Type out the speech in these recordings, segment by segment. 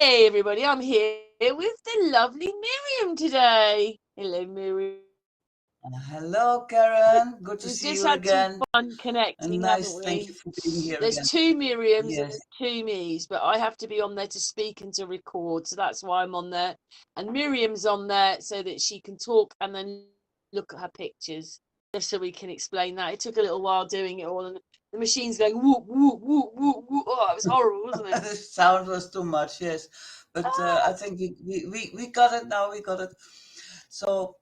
Hey everybody, I'm here with the lovely Miriam today. Hello Miriam. Hello, Karen. Good to We've see just you had some again. fun And connecting, haven't nice, thank you we? for being here There's again. two Miriams and Yes. there's two me's, but I have to be on there to speak and to record, so that's why I'm on there. And Miriam's on there so that she can talk and then look at her pictures, just so we can explain that. It took a little while doing it all, and the machine's going whoop whoop whoop whoop whoop. Oh, it was horrible, wasn't it? The sound was too much, yes. But I Ah, think we got it now. We got it. So,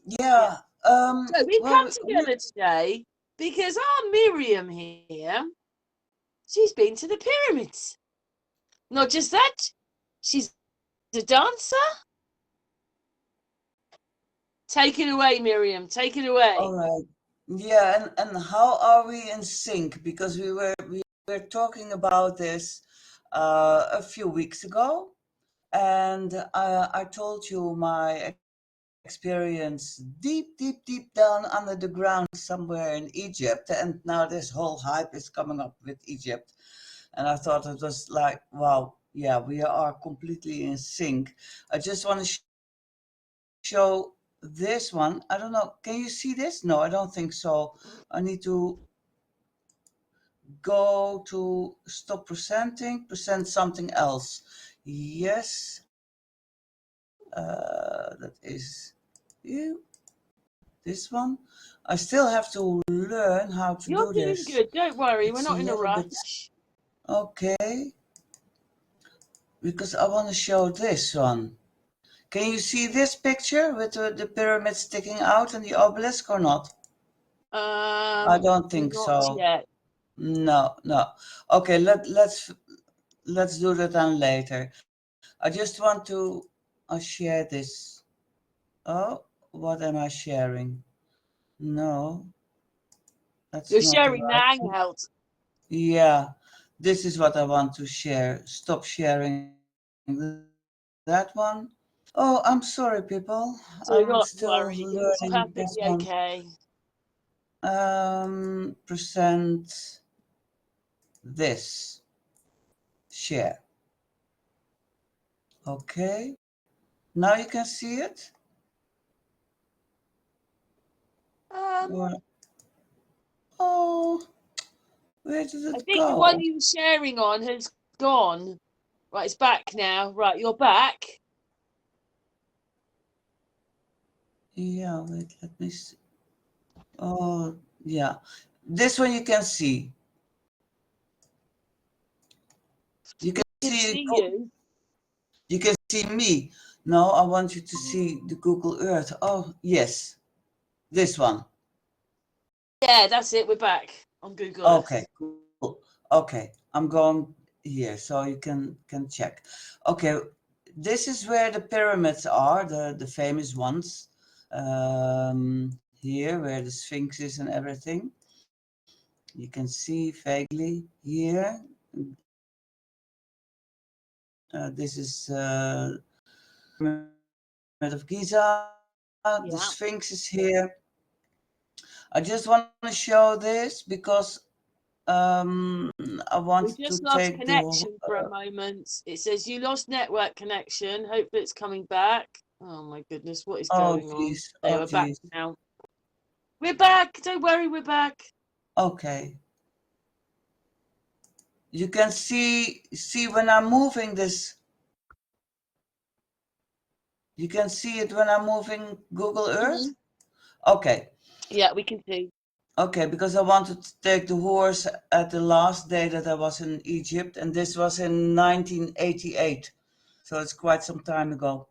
yeah. yeah. So we've Well, come together today because our Miriam here, she's been to the pyramids. Not just that, she's a dancer. Take it away, Miriam. Take it away. all right. Yeah, and how are we in sync? Because we were talking about this a few weeks ago, and I told you my experience deep down under the ground somewhere in Egypt. And now this whole hype is coming up with Egypt. And I thought it was like, wow, yeah, we are completely in sync. I just want to show this one. I don't know. Can you see this? No, I don't think so. I need to go to stop presenting, present something else. Yes, that is you. This one. I still have to learn how to You're do doing this. good. Don't worry. We're It's a not in a little bit rush. okay because I want to show this one. Can you see this picture with the pyramid sticking out and the obelisk or not? I don't think Not so. yet. No, no. Okay, let's do that then later. I just want to share this. Oh, what am I sharing? No, that's You're not the sharing the right one. hangout. Yeah, this is what I want to share. Stop sharing that one. Oh, I'm sorry, people. I'm So you're still not worried. learning It's this one. perfectly okay. Present this. Share. Okay. Now you can see it? Um, Or, oh, where did I it think the one go? you were sharing on has gone. Right, it's back now. Right, you're back. Yeah, wait, let me see. Oh, yeah. This one you can see. You can We can see see you. you can see me. No, I want you to see the Google Earth. Oh, yes. This one. Yeah, that's it. We're back on Google Okay, Earth. cool. Okay, I'm going here so you can check. Okay, this is where the pyramids are, the famous ones. Here where the Sphinx is and everything. You can see vaguely here. This is Pyramid of Giza. The Sphinx is Yeah. here. I just want to show this because I want We to just take lost the connection for a moment. It says you lost network connection. Hopefully it's coming back. Oh my goodness, what is oh going on? geez, They oh were back geez. now. We're back. Don't worry, we're back. Okay. You can see when I'm moving this. You can see it when I'm moving Google Earth. Mhm. Okay. Yeah, we can see. Okay, because I wanted to take the horse at the last day that I was in Egypt, and this was in 1988. So it's quite some time ago.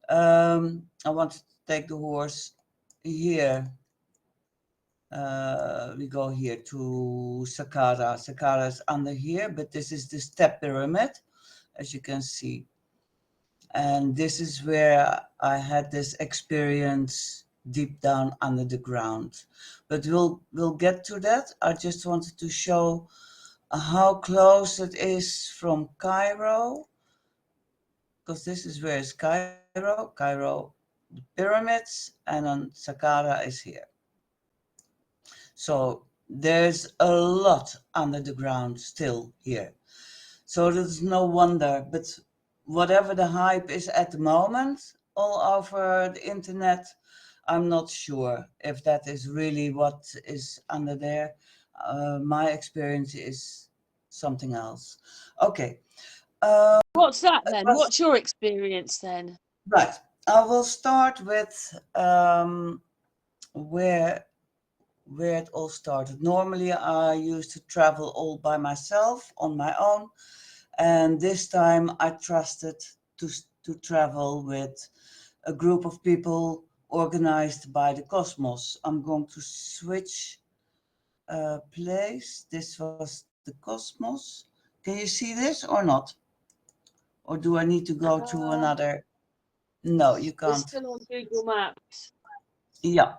I wanted to take the horse here. We go here to Saqqara. Saqqara is under here, but this is the step pyramid, as you can see. And this is where I had this experience deep down under the ground. But we'll get to that. I just wanted to show how close it is from Cairo, because this is where it's Cairo. Cairo, the pyramids, and then Saqqara is here. So there's a lot under the ground still here. So there's no wonder, but whatever the hype is at the moment all over the internet, I'm not sure if that is really what is under there. My experience is something else. Okay. What's that It then? was What's your experience then? right. I will start with where it all started. Normally, I used to travel all by myself on my own, and this time I trusted to travel with a group of people organized by the Cosmos. I'm going to switch place. This was the Cosmos. Can you see this or not? Or do I need to go to Uh, another? No, you we're can't. still on Google Maps. Yeah,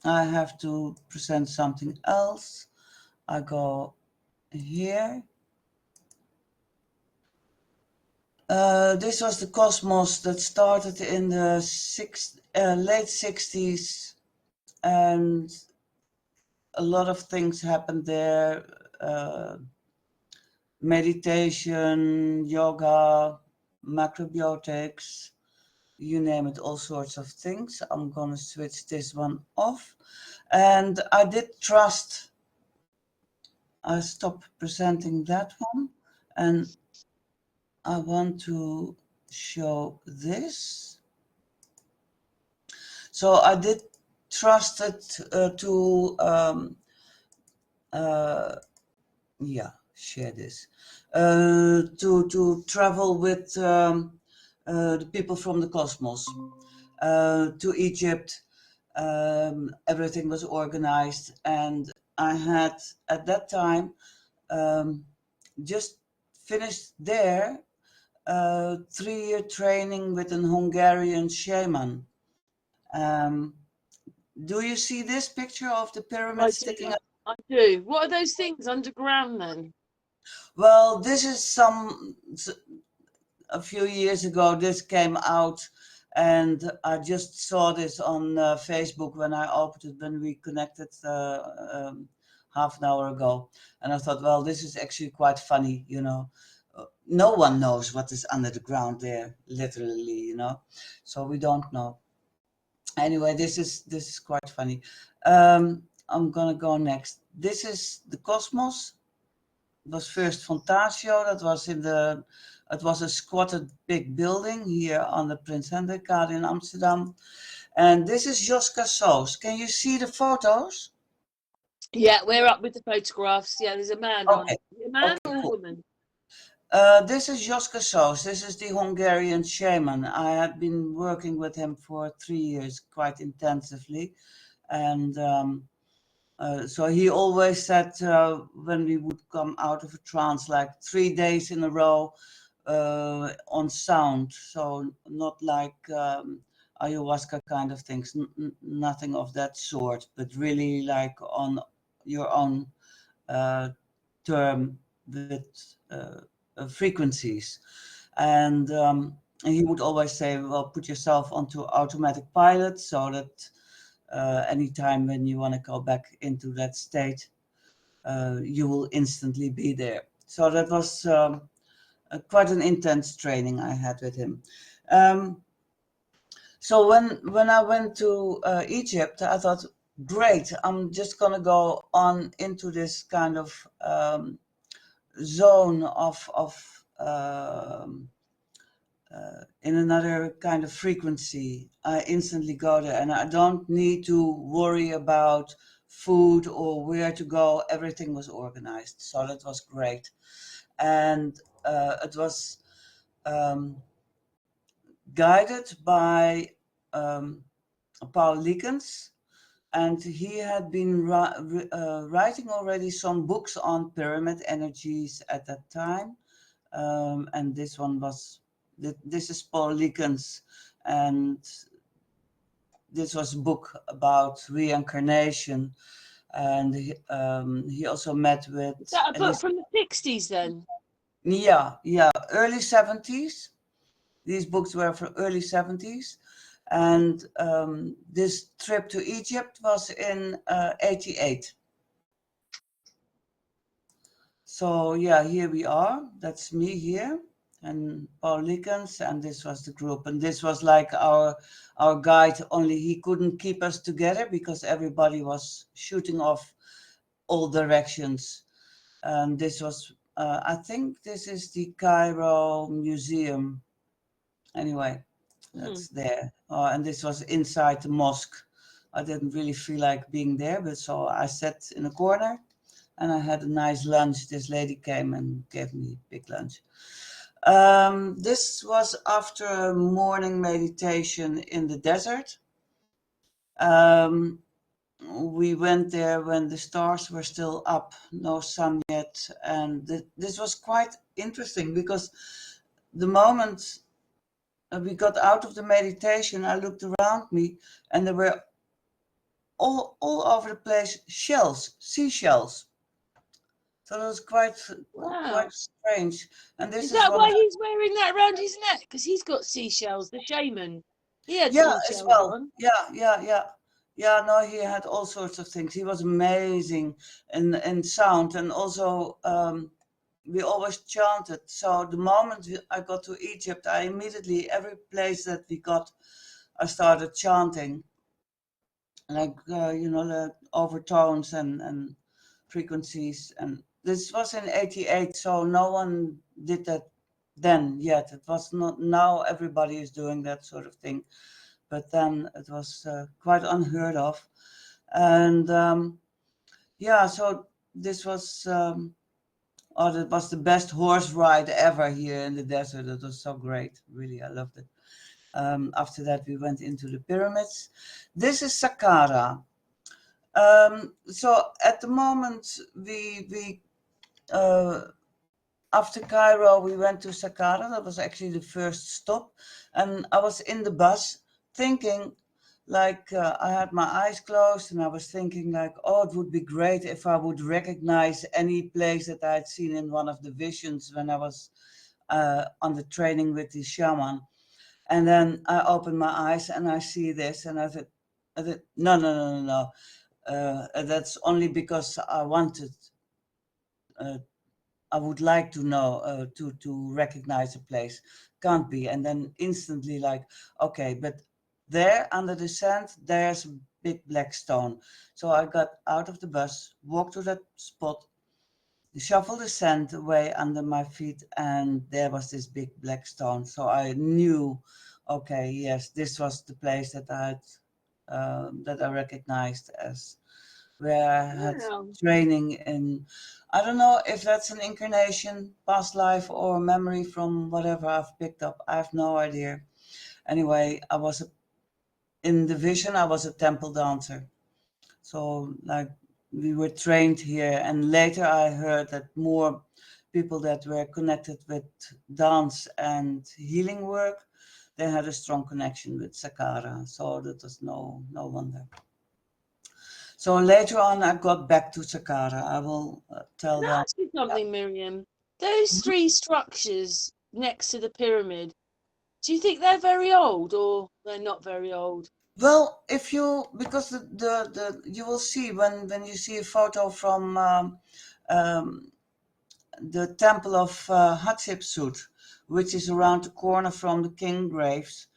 I have to present something else. I go here. This was the Cosmos that started in the late 60s, and a lot of things happened there. Uh, Meditation, yoga, macrobiotics, you name it, all sorts of things. I'm going to switch this one off. And I did trust, I stopped presenting that one, and I want to show this. So I did trust it to, share this, to travel with the people from the Cosmos to Egypt. Everything was organized, and I had at that time just finished there 3-year training with an Hungarian shaman. Um, do you see this picture of the pyramid I sticking do. up? I do. What are those things underground then? Well, this is a few years ago. This came out, and I just saw this on Facebook when I opened it, when we connected half an hour ago. And I thought, well, this is actually quite funny, you know. No one knows what is under the ground there, literally, you know. So we don't know. Anyway, this is quite funny. I'm gonna go next. This is the Cosmos. It was first Fontatio. It was a squatted big building here on the Prins Hendrikkade in Amsterdam. And this is Joska Soos. Can you see the photos? Yeah, we're up with the photographs. Yeah, there's a man on. Okay, A man okay, or a cool. woman? This is Joska Soos. This is the Hungarian shaman. I had been working with him for 3 years quite intensively. And so he always said when we would come out of a trance, like 3 days in a row on sound. So not like ayahuasca kind of things, nothing of that sort, but really like on your own uh, term with frequencies. And he would always say, well, put yourself onto automatic pilot so that anytime when you want to go back into that state, you will instantly be there. So that was quite an intense training I had with him. So when I went to Egypt, I thought, great, I'm just gonna go on into this kind of zone in another kind of frequency. I instantly go there, and I don't need to worry about food or where to go. Everything was organized, so that was great. And it was um, guided by um, Paul Likens, and he had been writing already some books on pyramid energies at that time. And this one was, this is Paul Likens, and this was a book about reincarnation. And he also met with Is that a book Elise. from the 60s then? Yeah, early 70s. These books were from early 70s. And this trip to Egypt was in 88. So yeah, here we are. That's me here. and Paul Likens, and this was the group. And this was like our guide, only he couldn't keep us together because everybody was shooting off all directions. And this was, I think this is the Cairo Museum. Anyway, that's there. And this was inside the mosque. I didn't really feel like being there, but so I sat in a corner and I had a nice lunch. This lady came and gave me big lunch. This was after a morning meditation in the desert. We went there when the stars were still up, no sun yet. And this was quite interesting because the moment we got out of the meditation, I looked around me and there were all over the place shells, seashells. So it was quite Wow. strange. And this Is is that one why of he's wearing that around his neck? Because he's got seashells, the shaman. He had yeah, as seashells well. on. Yeah, no, he had all sorts of things. He was amazing in sound, and also we always chanted. So the moment I got to Egypt, I immediately, every place that we got, I started chanting, like the overtones and frequencies. And this was in '88, so no one did that then yet. It was not, now everybody is doing that sort of thing, but then it was quite unheard of. And so this was that was the best horse ride ever here in the desert. It was so great, really, I loved it. After that we went into the pyramids. This is Saqqara. So at the moment we after Cairo we went to Saqqara. That was actually the first stop, and I was in the bus thinking, like I had my eyes closed and I was thinking like, oh, it would be great if I would recognize any place that I had seen in one of the visions when I was on the training with the shaman. And then I opened my eyes and I see this, and I said no, no, no, no, no. That's only because I wanted. Uh, I would like to know to recognize a place. Can't be. And then instantly like, okay, but there under the sand, there's a big black stone. So I got out of the bus, walked to that spot, shuffled the sand away under my feet, and there was this big black stone. So I knew, okay, yes, this was the place that that I recognized as where I had Wow. training in. I don't know if that's an incarnation, past life, or memory from whatever I've picked up. I have no idea. Anyway, in the vision, I was a temple dancer. So, like, we were trained here, and later I heard that more people that were connected with dance and healing work, they had a strong connection with Saqqara. So that was no wonder. So later on, I got back to Saqqara. I will tell Can I them. ask you something, Miriam? Those three structures next to the pyramid, do you think they're very old or they're not very old? Well, if you, because the you will see when you see a photo from um, the temple of Hatshepsut, which is around the corner from the king graves,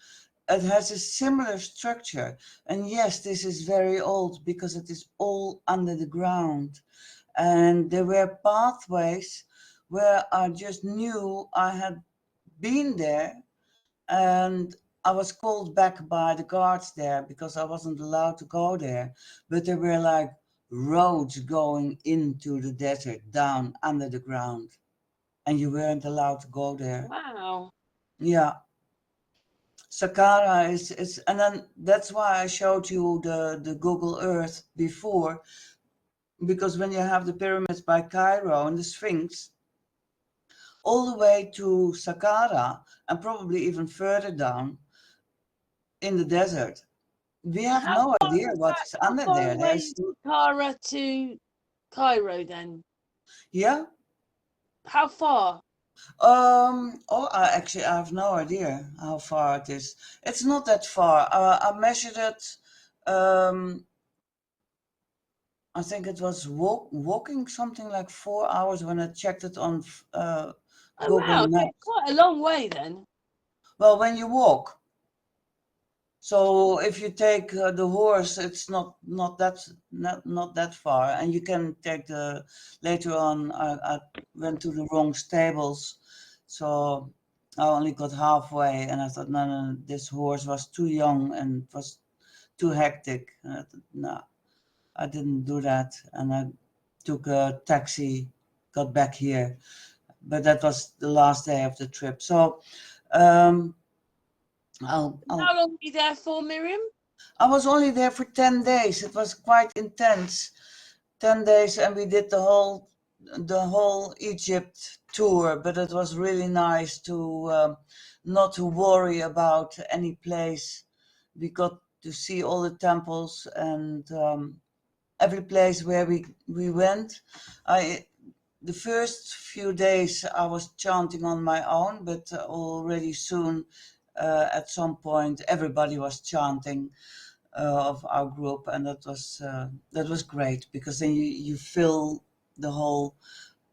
it has a similar structure. And yes, this is very old because it is all under the ground. And there were pathways where I just knew I had been there, and I was called back by the guards there because I wasn't allowed to go there. But there were like roads going into the desert down under the ground, and you weren't allowed to go there. Wow. Yeah. Saqqara is, and then that's why I showed you the Google Earth before, because when you have the pyramids by Cairo and the Sphinx, all the way to Saqqara, and probably even further down in the desert, we have How no far idea is what that? is How under far there. away There's, is Saqqara to Cairo then? yeah. How far? I have no idea how far it is. It's not that far. I measured it. Um, I think it was walking something like 4 hours when I checked it on Oh Google wow, okay, Maps. quite a long way then. Well, when you walk. So if you take the horse, it's not that far, and you can take the. Later on, I went to the wrong stables, so I only got halfway, and I thought, no, this horse was too young and it was too hectic. And I thought, no, I didn't do that, and I took a taxi, got back here, but that was the last day of the trip. So um, I'll How long were you there for, Miriam? I was only there for 10 days. It was quite intense. 10 days, and we did the whole Egypt tour, but it was really nice to not to worry about any place. We got to see all the temples, and every place where we went. I The first few days I was chanting on my own, but already soon at some point everybody was chanting of our group, and that was great, because then you fill the whole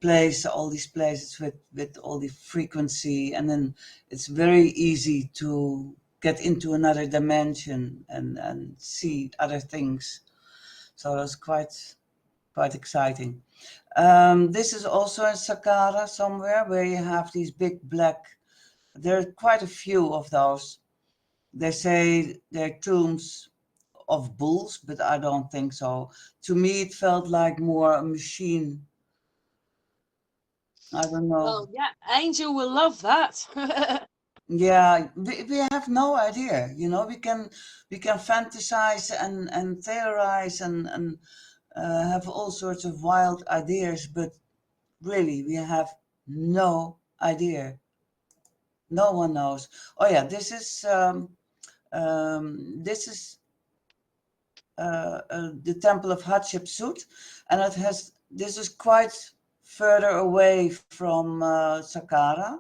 place, all these places with all the frequency, and then it's very easy to get into another dimension and see other things. So that's quite exciting. This is also in Saqqara somewhere, where you have these big black. There are quite a few of those. They say they're tombs of bulls, but I don't think so. To me, it felt like more a machine. I don't know. Well, yeah, Angel will love that. Yeah, we have no idea. We can fantasize and theorize and have all sorts of wild ideas, but really, we have no idea. No one knows. Oh yeah, this is the temple of Hatshepsut, and this is quite further away from Saqqara.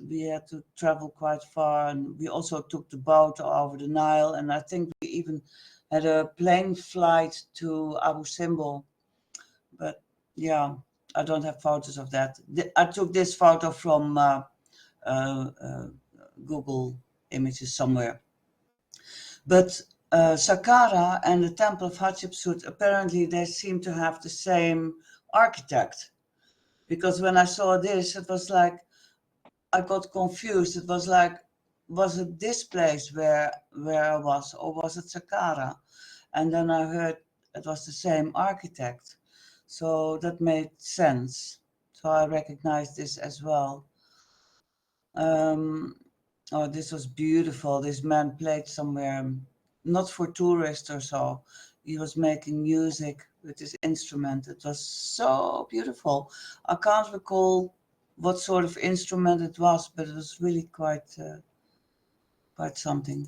We had to travel quite far, and we also took the boat over the Nile, and I think we even had a plane flight to Abu Simbel. But yeah, I don't have photos of that. I took this photo from uh, uh, Google Images somewhere. But Saqqara and the Temple of Hatshepsut, apparently they seem to have the same architect. Because when I saw this, it was like I got confused. It was like, was it this place where I was, or was it Saqqara? And then I heard it was the same architect. So that made sense. So I recognized this as well. Um, oh, this was beautiful. This man played somewhere, not for tourists or so. He was making music with his instrument. It was so beautiful. I can't recall what sort of instrument it was, but it was really quite something.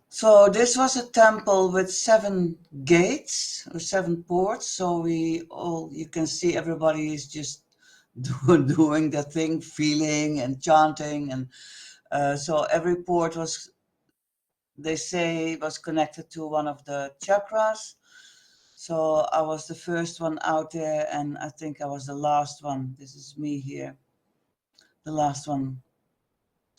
So this was a temple with 7 gates or 7 ports. So you can see everybody is just doing their thing, feeling and chanting, and so every port they say, was connected to one of the chakras. So I was the first one out there, and I think I was the last one. This is me here, the last one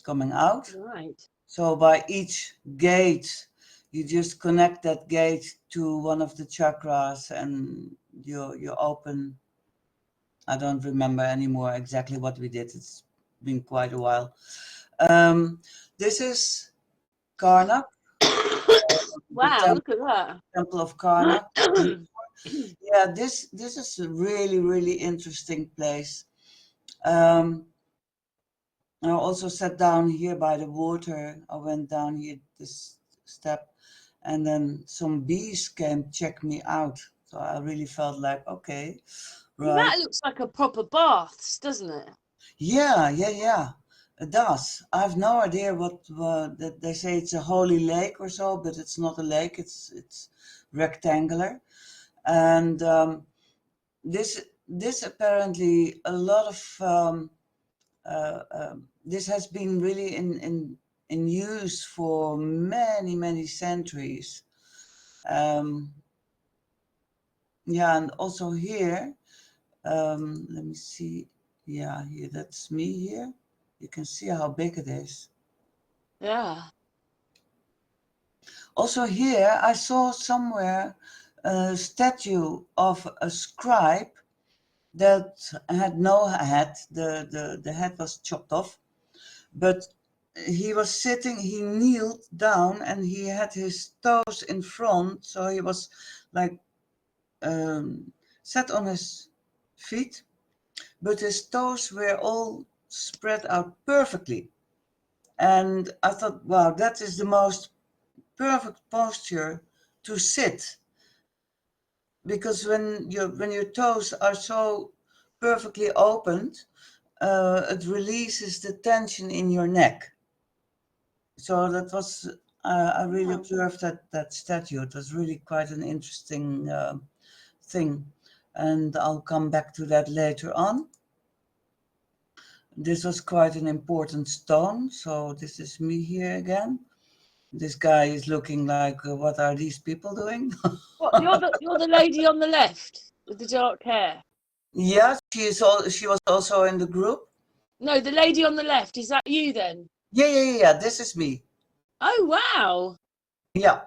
coming out. Right. So by each gate, you just connect that gate to one of the chakras, and you open. I don't remember anymore exactly what we did. It's been quite a while. This is Karnak, the Wow, look at that. temple of Karnak. Yeah, this is a really, really interesting place. Um, I also sat down here by the water. I went down here this step, and then some bees came check me out. So I really felt like, okay, right. That looks like a proper baths, doesn't it? Yeah. It does. I have no idea what that they say it's a holy lake or so, but it's not a lake. It's rectangular, and this apparently a lot of this has been really in use for many centuries. Um, yeah, and also here, let me see. Yeah, here, that's me here. You can see how big it is. Yeah. Also here, I saw somewhere a statue of a scribe that had no head. The head was chopped off, but he was sitting, he kneeled down and he had his toes in front, so he was like sat on his feet, but his toes were all spread out perfectly. And I thought, wow, that is the most perfect posture to sit, because when your toes are so perfectly opened, it releases the tension in your neck. So that was I really Oh. observed that statue. It was really quite an interesting thing, and I'll come back to that later on. This was quite an important stone. So this is me here again. This guy is looking like, what are these people doing? What, you're the lady on the left with the dark hair? Yeah, she was also in the group. No, the lady on the left, is that you then? Yeah. This is me. Oh wow. Yeah.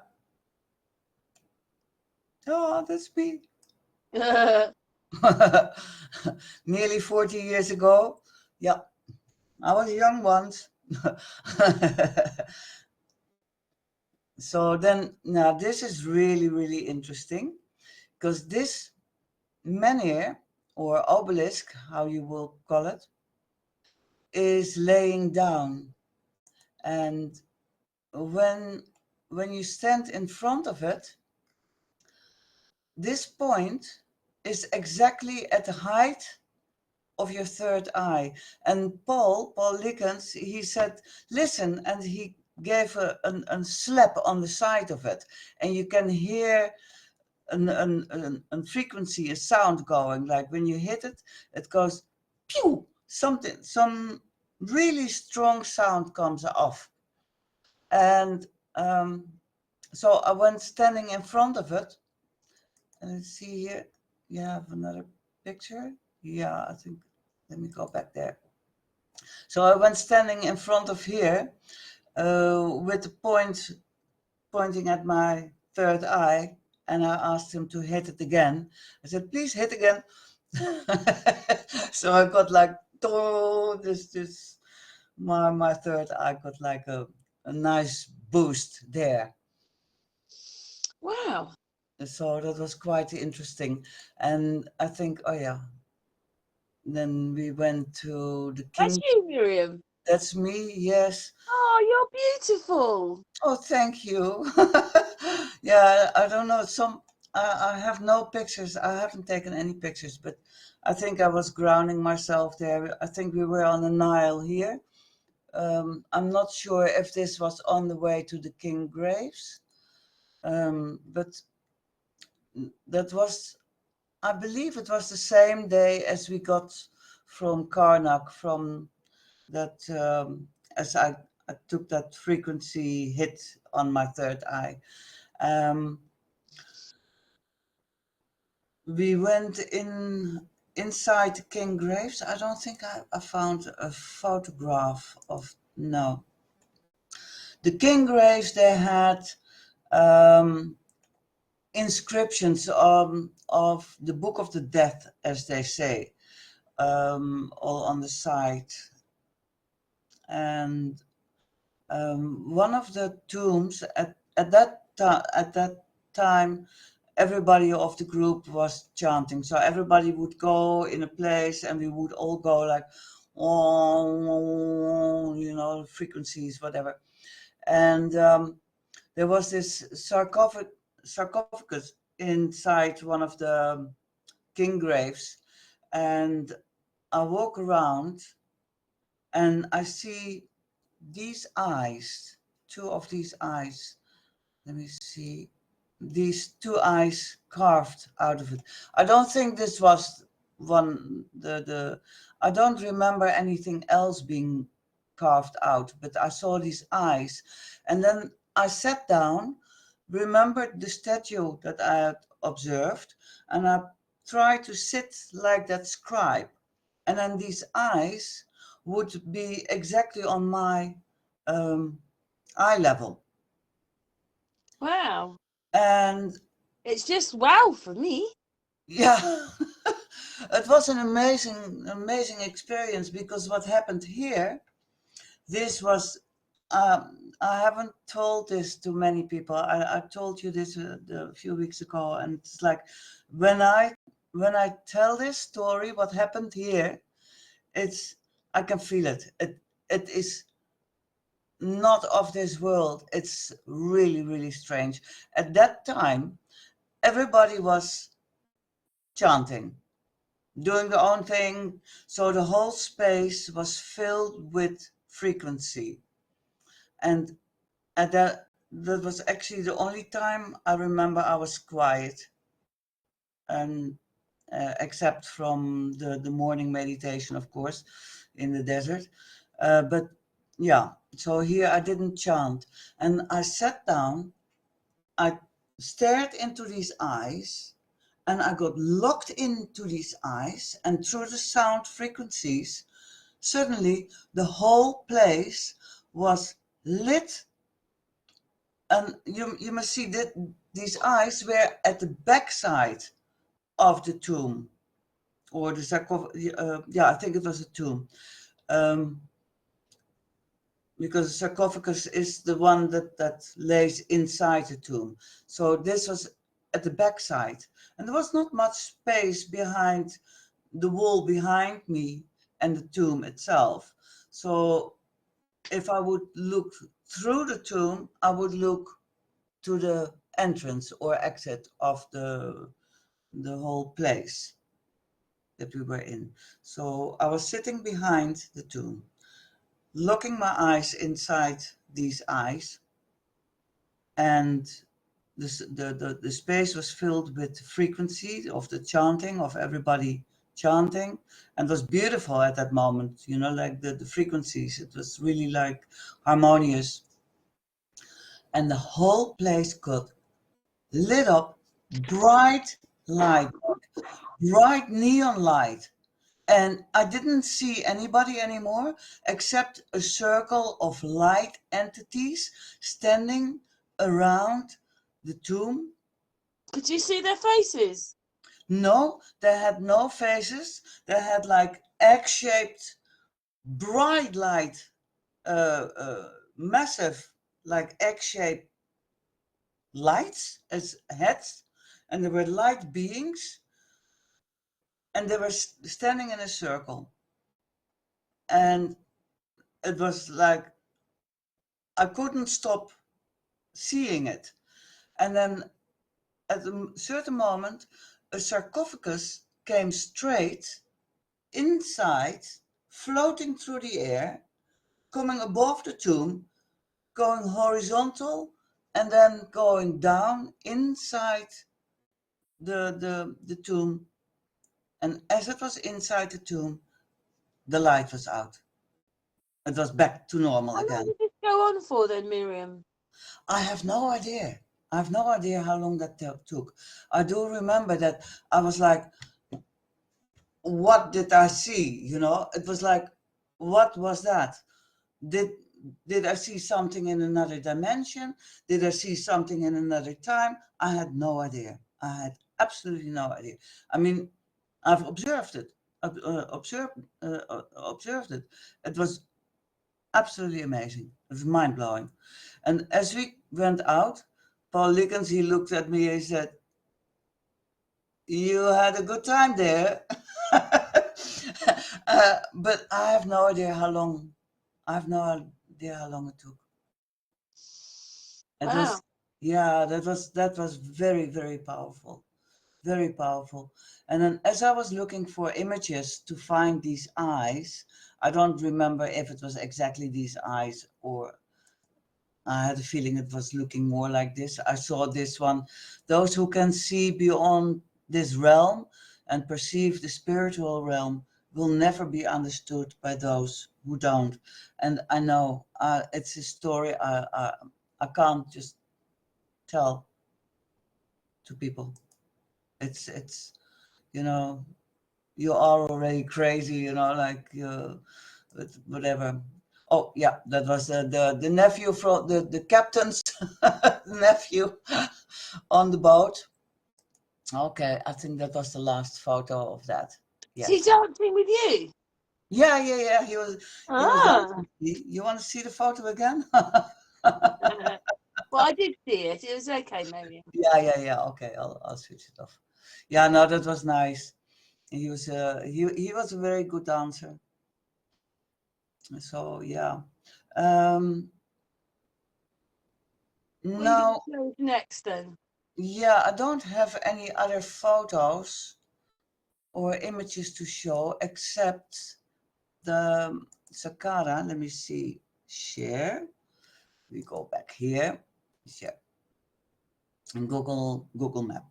Oh, that's me. Nearly 40 years ago. Yeah, I was young once. So then, now this is really, really interesting, because this menhir, or obelisk, how you will call it, is laying down. And when when you stand in front of it, this point is exactly at the height of your third eye. And Paul Likens, he said, listen, and he gave a slap on the side of it, and you can hear a frequency, a sound going, like when you hit it, it goes pew, some really strong sound comes off. And so I went standing in front of it, and let's see here, you have another picture. Yeah, I think, let me go back there. So I went standing in front of here, with the point pointing at my third eye, and I asked him to hit it again. I said, please hit again. So I got like, oh, this my third eye got like a nice boost there. Wow. So that was quite interesting. And I think, oh yeah, then we went to the That's King. you, Miriam. That's me, yes. Oh, you're beautiful. Oh, thank you. Yeah, I don't know. I have no pictures. I haven't taken any pictures, but I think I was grounding myself there. I think we were on the Nile here. I'm not sure if this was on the way to the King Graves, but that was, I believe it was the same day as we got from Karnak, from that, as I took that frequency hit on my third eye. Um, we went inside the King Graves. I don't think I found a photograph of, no. The King Graves, they had um, inscriptions of the Book of the Death, as they say, all on the side. And one of the tombs at that time, everybody of the group was chanting. So everybody would go in a place, and we would all go like, oh, frequencies, whatever. And there was this sarcophagus inside one of the king graves, and I walk around and I see these eyes, two of these eyes. Let me see. These two eyes carved out of it. I don't think this was one, the I don't remember anything else being carved out, but I saw these eyes. And then I sat down, remembered the statue that I had observed, and I tried to sit like that scribe. and then these eyes would be exactly on my eye level. Wow. And It's just wow for me. yeah, it was an amazing experience, because what happened here, this was, I haven't told this to many people. I told you this a few weeks ago, and it's like when I tell this story, what happened here, it's, I can feel it. It is not of this world. It's really strange. At that time, everybody was chanting, doing their own thing. So the whole space was filled with frequency. And at that was actually the only time I remember I was quiet. And except from the morning meditation, of course, in the desert. But yeah, so here I didn't chant. And I sat down, I stared into these eyes, and I got locked into these eyes, and through the sound frequencies, suddenly the whole place was lit. And you must see that these eyes were at the backside of the tomb, or the sarcophagus. Yeah, I think it was a tomb. Because the sarcophagus is the one that lays inside the tomb. So this was at the backside. And there was not much space behind the wall behind me and the tomb itself. So if I would look through the tomb, I would look to the entrance or exit of the whole place that we were in. So I was sitting behind the tomb, looking my eyes inside these eyes, and the space was filled with frequency of the chanting, of everybody chanting, and it was beautiful at that moment, like the frequencies. It was really like harmonious, and the whole place got lit up, bright light, bright neon light. And I didn't see anybody anymore except a circle of light entities standing around the tomb. Could you see their faces? No, they had no faces. They had like egg-shaped, bright light, massive, like egg-shaped lights as heads. And there were light beings. And they were standing in a circle. And it was like, I couldn't stop seeing it. And then at a certain moment, a sarcophagus came straight inside, floating through the air, coming above the tomb, going horizontal, and then going down inside the tomb. And as it was inside the tomb, the light was out. It was back to normal How long again. did this go on for then, Miriam? I have no idea. I have no idea how long that took. I do remember that I was like, what did I see? It was like, what was that? Did did I see something in another dimension? Did I see something in another time? I had no idea. I had absolutely no idea. I mean, I've observed it. Observed it. It was absolutely amazing. It was mind blowing. And as we went out, Paul Lickens, he looked at me and he said, "You had a good time there." But I have no idea how long. I have no idea how long it took. It Wow. was, yeah, that was very powerful, very powerful. And then as I was looking for images to find these eyes, I don't remember if it was exactly these eyes, or I had a feeling it was looking more like this. I saw this one. Those who can see beyond this realm and perceive the spiritual realm will never be understood by those who don't. And I know it's a story I can't just tell to people. It's you know you are already crazy, you know, like whatever. Oh yeah, that was the nephew from the captain's nephew on the boat. Okay, I think that was the last photo of that. Is he Yes. dancing with you? Yeah. He was Ah. dancing. You want to see the photo again? Well, I did see it. It was okay, maybe. Yeah. Okay, I'll switch it off. Yeah, no, that was nice. He was a very good dancer. So yeah. Um, What are you going now, to show us next then? yeah, I don't have any other photos or images to show except the Sakara. Let me see. Share. We go back here. Share. And Google Map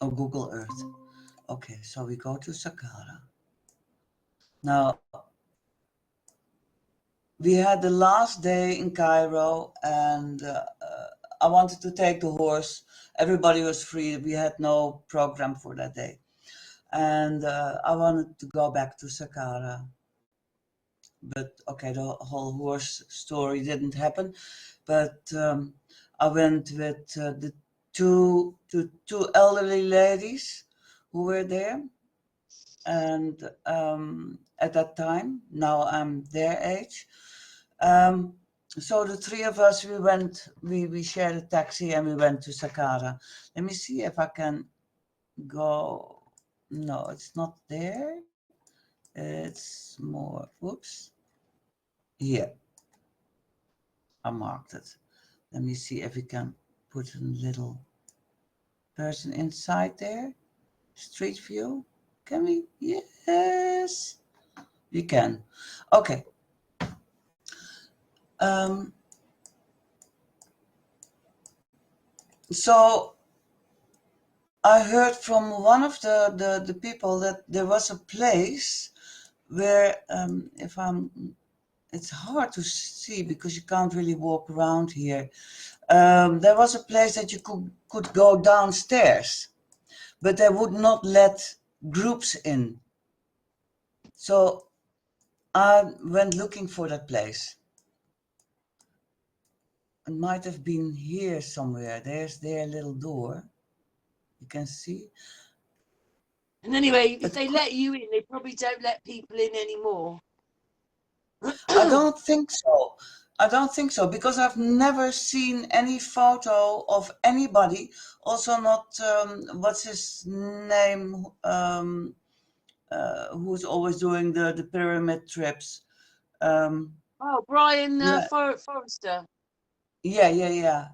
or Google Earth. Okay, so we go to Sakara. Now, we had the last day in Cairo, and I wanted to take the horse. Everybody was free. We had no program for that day. And I wanted to go back to Saqqara. But okay, the whole horse story didn't happen. But I went with the two elderly ladies who were there. And at that time, now I'm their age. So the three of us, we shared a taxi and we went to Saqqara. Let me see if I can go. No, it's not there. It's more, whoops, here. I marked it. Let me see if we can put a little person inside there. Street view. Can we? Yes, we can. Okay. Um, so I heard from one of the people that there was a place where, if I'm, it's hard to see because you can't really walk around here. There was a place that you could go downstairs, but they would not let groups in. So I went looking for that place. It might have been here somewhere. There's their little door. You can see. And anyway, if they let you in, they probably don't let people in anymore. I don't think so. I don't think so because I've never seen any photo of anybody. Also, not what's his name, who's always doing the pyramid trips. Oh, Brian Yeah, Forrester. yeah.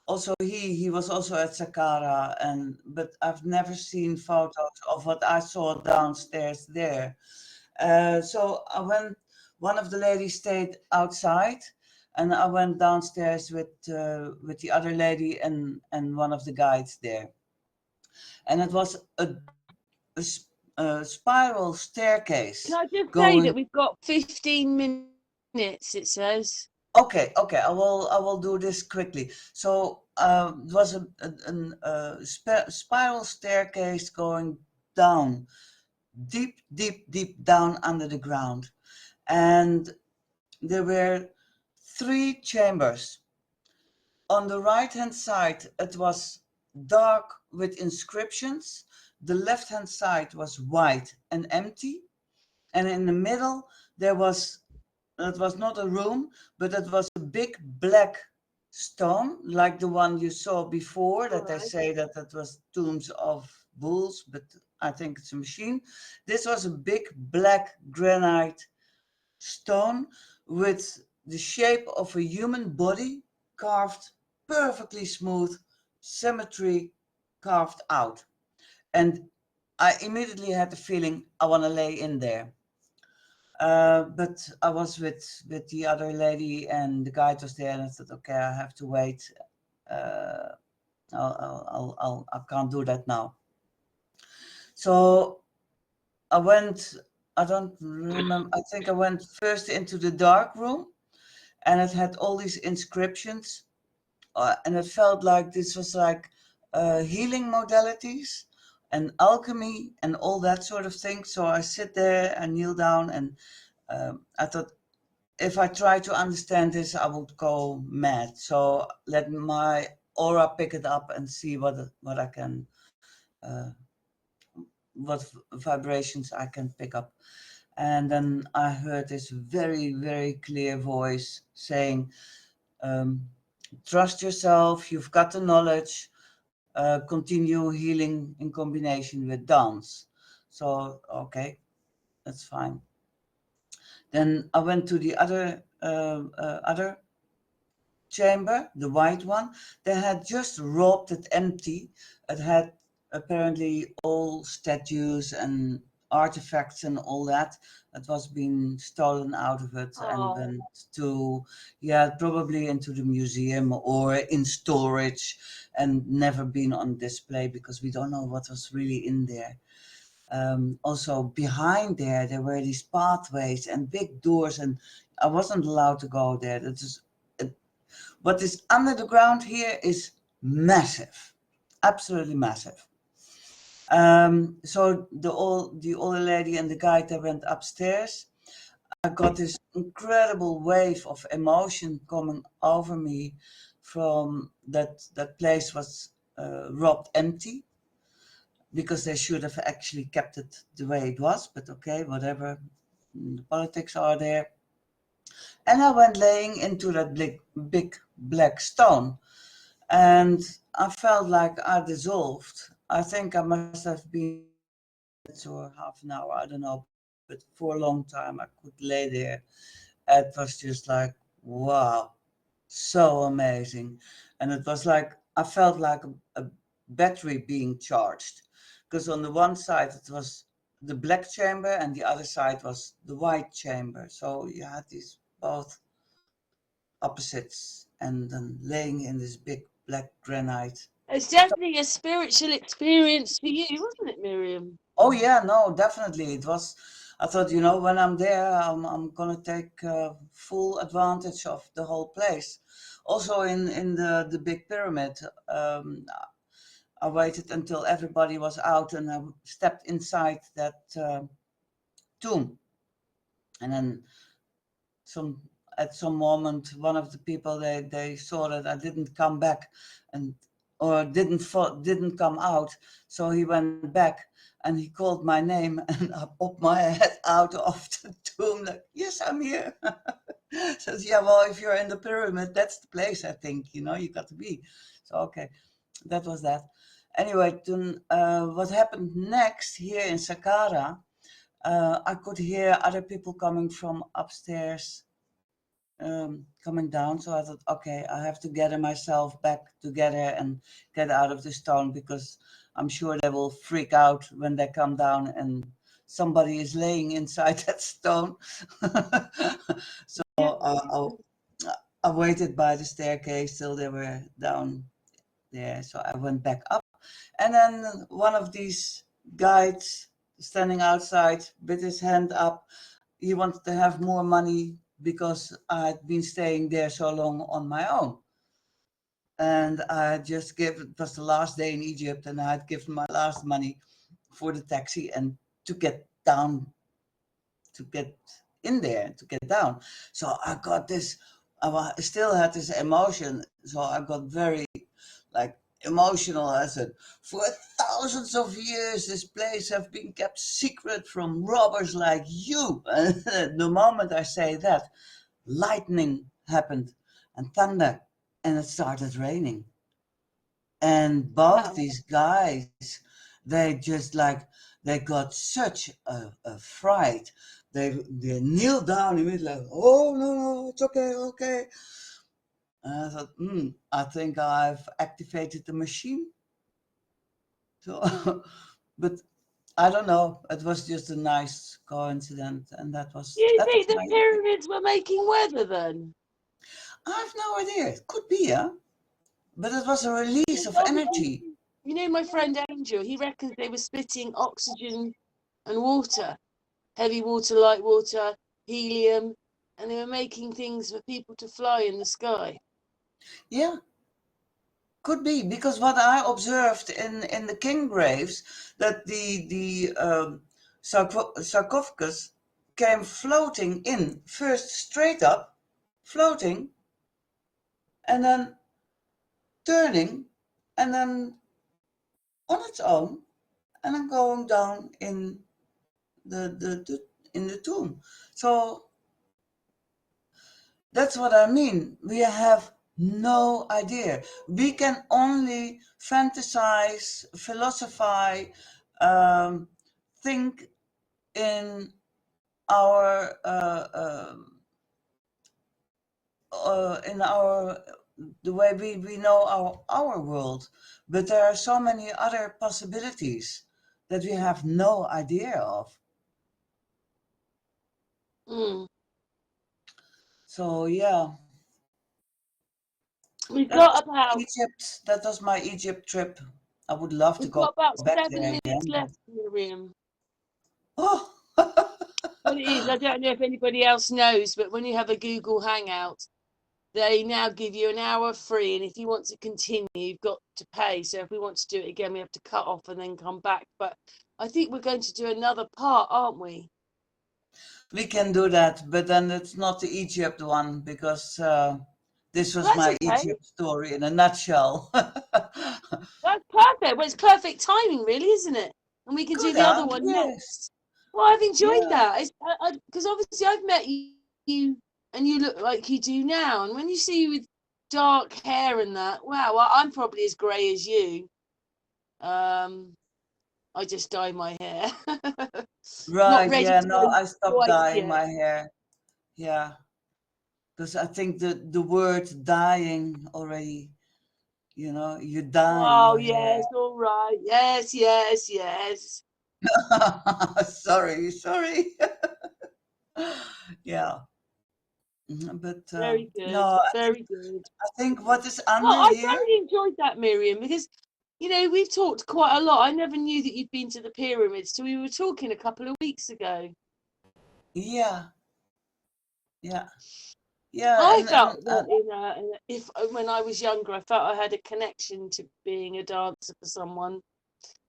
Also, he was also at Saqqara, but I've never seen photos of what I saw downstairs there. So I went. One of the ladies stayed outside, and I went downstairs with the other lady and one of the guides there. And it was a spiral staircase Can I just say going. that we've got 15 minutes, it says. Okay. I will do this quickly. So it was a spiral staircase going down, deep down under the ground, and there were three chambers. On the right-hand side, it was dark with inscriptions. The left-hand side was white and empty. And in the middle, it was not a room, but it was a big black stone, like the one you saw before, that they Right. say that it was tombs of bulls, but I think it's a machine. This was a big black granite stone with the shape of a human body carved perfectly smooth, symmetry carved out. And I immediately had the feeling I want to lay in there. But I was with the other lady and the guide was there, and I said, okay, I have to wait. Uh, I can't do that now. So I went. I don't remember. I think I went first into the dark room, and it had all these inscriptions, and it felt like this was like healing modalities, and alchemy and all that sort of thing. So I sit there and kneel down, and I thought, if I try to understand this, I would go mad. So let my aura pick it up and see what I can, what vibrations I can pick up. And then I heard this very, very clear voice saying, trust yourself, you've got the knowledge, continue healing in combination with dance. So, okay, that's fine. Then I went to the other chamber, the white one. They had just robbed it empty. It had apparently all statues and artifacts and all that was being stolen out of it and Oh, went to, yeah, probably into the museum or in storage and never been on display because we don't know what was really in there. Also behind there were these pathways and big doors, and I wasn't allowed to go there. That is, what is under the ground here is massive, absolutely massive. So the older lady and the guide, they went upstairs. I got this incredible wave of emotion coming over me from that place was robbed empty, because they should have actually kept it the way it was, but okay, whatever. The politics are there. And I went laying into that big black stone, and I felt like I dissolved. I think I must have been 10 minutes or half an hour, I don't know, but for a long time I could lay there. It was just like, wow, so amazing. And it was like, I felt like a battery being charged, because on the one side it was the black chamber and the other side was the white chamber. So you had these both opposites, and then laying in this big black granite. it's definitely a spiritual experience for you, wasn't it, Miriam? Oh yeah, no, definitely it was. I thought, when I'm there, I'm gonna take full advantage of the whole place. Also in the big pyramid, I waited until everybody was out, and I stepped inside that tomb. And then at some moment, one of the people, they saw that I didn't come back, and or didn't come out, so he went back and he called my name, and I popped my head out of the tomb like, yes, I'm here. Says, yeah, well, if you're in the pyramid, that's the place, I think, you got to be. So okay, that was that. Anyway, then what happened next here in Saqqara, I could hear other people coming from upstairs, coming down. So I thought, okay, I have to gather myself back together and get out of this town, because I'm sure they will freak out when they come down and somebody is laying inside that stone. So I waited by the staircase till they were down there. So I went back up, and then one of these guides standing outside with his hand up, he wanted to have more money because I had been staying there so long on my own. And I had just given, it was the last day in Egypt, and I had given my last money for the taxi and to get down, to get in there, to get down. So I got this, I still had this emotion. So I got very like emotional. I said, for thousands of years, this place have been kept secret from robbers like you. And the moment I say that, lightning happened and thunder, and it started raining. And both Wow. these guys, they just like, they got such a fright. They kneeled down immediately, like, oh no, it's okay, okay. And I thought, I think I've activated the machine. So, but I don't know. It was just a nice coincidence, and You that think was the my evening. pyramids were making weather then? I have no idea. It could be, yeah. But it was a release of Obviously, energy. my friend Angel, he reckons they were splitting oxygen and water, heavy water, light water, helium, and they were making things for people to fly in the sky. Yeah, Could be, because what I observed in the king graves, that the sarcophagus came floating in, first straight up, floating, and then turning, and then on its own, and then going down in in the tomb. So that's what I mean. We have no idea. We can only fantasize, philosophize, think in our the way we know our world, but there are so many other possibilities that we have no idea of. Mm. So yeah, We've that was got about Egypt. That was my Egypt trip. I would love to we've go got about back 7 minutes there again. left, Miriam. Oh, What it is, I don't know if anybody else knows, but when you have a Google Hangout, they now give you an hour free, and if you want to continue, you've got to pay. So if we want to do it again, we have to cut off and then come back. But I think we're going to do another part, aren't we? we can do that, but then it's not the Egypt one, because this was That's my okay. Egypt story in a nutshell. That's perfect. Well, it's perfect timing, really, isn't it? And we can do Good, the huh? other one Yes. next. Well, I've enjoyed Yeah. that. Because obviously I've met you and you look like you do now. And when you see you with dark hair and that, wow, well, I'm probably as grey as you. I just dye my hair. Not Right. ready Yeah. to No, go I stopped white dyeing yet. my hair. Yeah. Because I think the word dying already, you dye Oh, your hair. yes, all right. Yes, yes, yes. Sorry. Yeah. But Very no, good. Very good. I think what is Well, under I here. thoroughly enjoyed that, Miriam, because we've talked quite a lot. I never knew that you'd been to the pyramids till we were talking a couple of weeks ago. Yeah. Yeah. Yeah. I And felt that if when I was younger, I felt I had a connection to being a dancer for someone.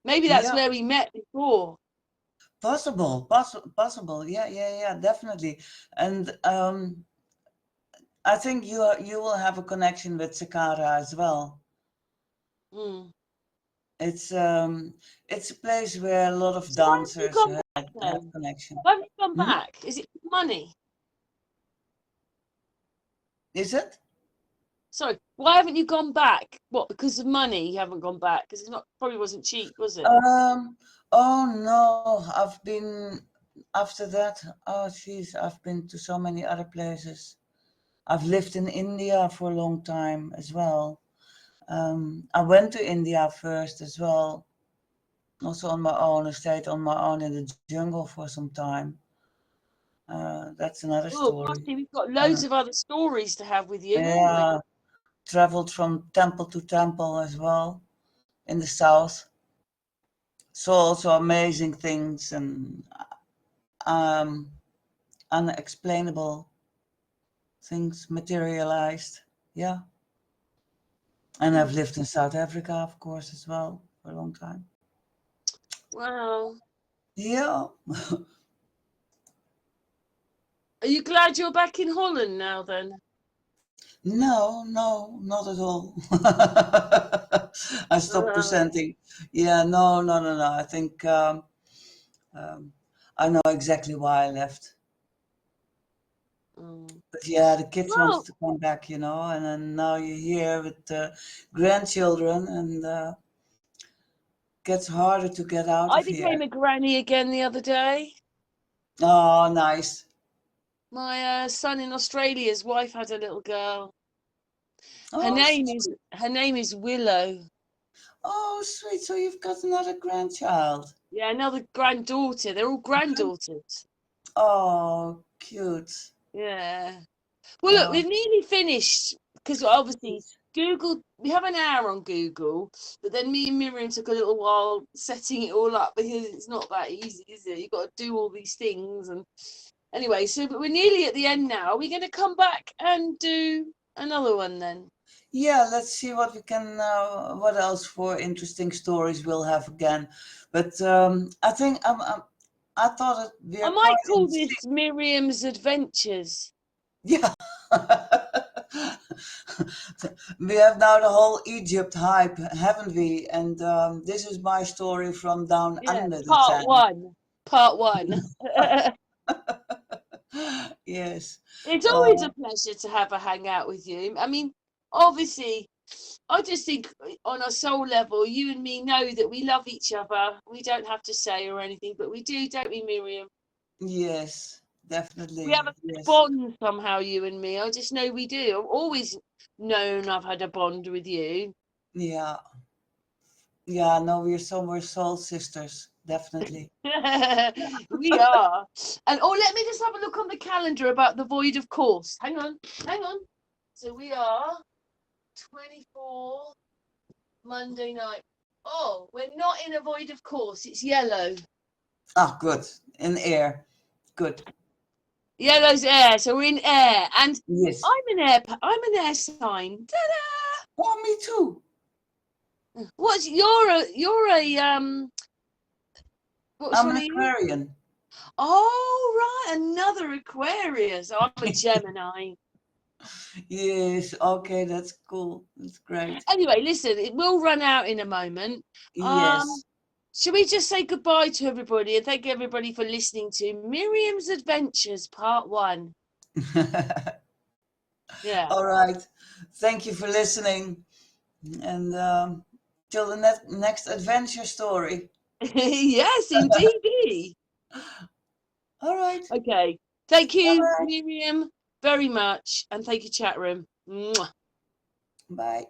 Maybe that's yeah. where we met before. Possible. Yeah, definitely. And I think you will have a connection with Saqqara as well. Mm. It's it's a place where a lot of So why have you dancers gone have back then? connection. Why have you gone Hmm? back? Is it money? Is it? Sorry, why haven't you gone back? What, because of money you haven't gone back? Because it's not probably wasn't cheap, was it? Um, oh no, I've been after that. Oh jeez, I've been to so many other places. I've lived in India for a long time as well. I went to India first as well, also on my own. I stayed on my own in the jungle for some time. That's another Oh, story. gosh, we've got Uh, loads of other stories to have with you, haven't we? yeah, traveled from temple to temple as well in the south. Saw also amazing things and um, unexplainable things materialized. Yeah. And I've Mm. lived in South Africa, of course, as well for a long time. Wow. Yeah. Are you glad you're back in Holland now then? No, not at all. I stopped Uh, presenting. Yeah, no. I think um, I know exactly why I left. mm. But yeah, the kids wants Well, to come back, and then now you're here with the grandchildren, and gets harder to get out I of here. became a granny again the other day. Oh, nice. My son in Australia's wife had a little girl. Her Oh, name is sweet. her name is Willow. Oh, sweet. So you've got another grandchild. Yeah, another granddaughter. They're all granddaughters. Oh, cute. Yeah. Well, look, Oh, we've nearly finished because obviously Google, we have an hour on Google, but then me and Miriam took a little while setting it all up because it's not that easy, is it? You've got to do all these things. And anyway, but we're nearly at the end now. Are we going to come back and do another one then? Yeah, let's see what we can, what else for interesting stories we'll have again. But I think I thought I we're might quite call in this sync. Miriam's Adventures. Yeah. We have now the whole Egypt hype, haven't we? And this is my story from down Yeah, under the part sand. one. Part one. Yes. It's always Uh, a pleasure to have a hangout with you. I mean, obviously, I just think on a soul level, you and me know that we love each other. We don't have to say or anything, but we do, don't we, Miriam? yes, We have definitely. a Yes. bond somehow, you and me. I just know we do. I've always known I've had a bond with you. Yeah. Yeah, no, we're soul sisters, definitely. We are. And oh, let me just have a look on the calendar about the void of course. Hang on, hang on. So we are 24 Monday night. Oh, we're not in a void of course. It's yellow. Ah, good. In air. Good. Yellow's air. So we're in air, and Yes. I'm an air. I'm an air sign. Oh, me too. What's you're a What's I'm one an of you? Aquarian. Oh right, another Aquarius. I'm a Gemini. Yes. Okay, that's cool. That's great. Anyway, listen, it will run out in a moment. Um, Yes. shall we just say goodbye to everybody and thank everybody for listening to Miriam's Adventures Part 1? Yeah. All right. Thank you for listening. And till the next adventure story. Yes, indeed. All right. Okay. Thank Bye you, bye. Miriam, very much. And thank you, chat room. Mwah. Bye.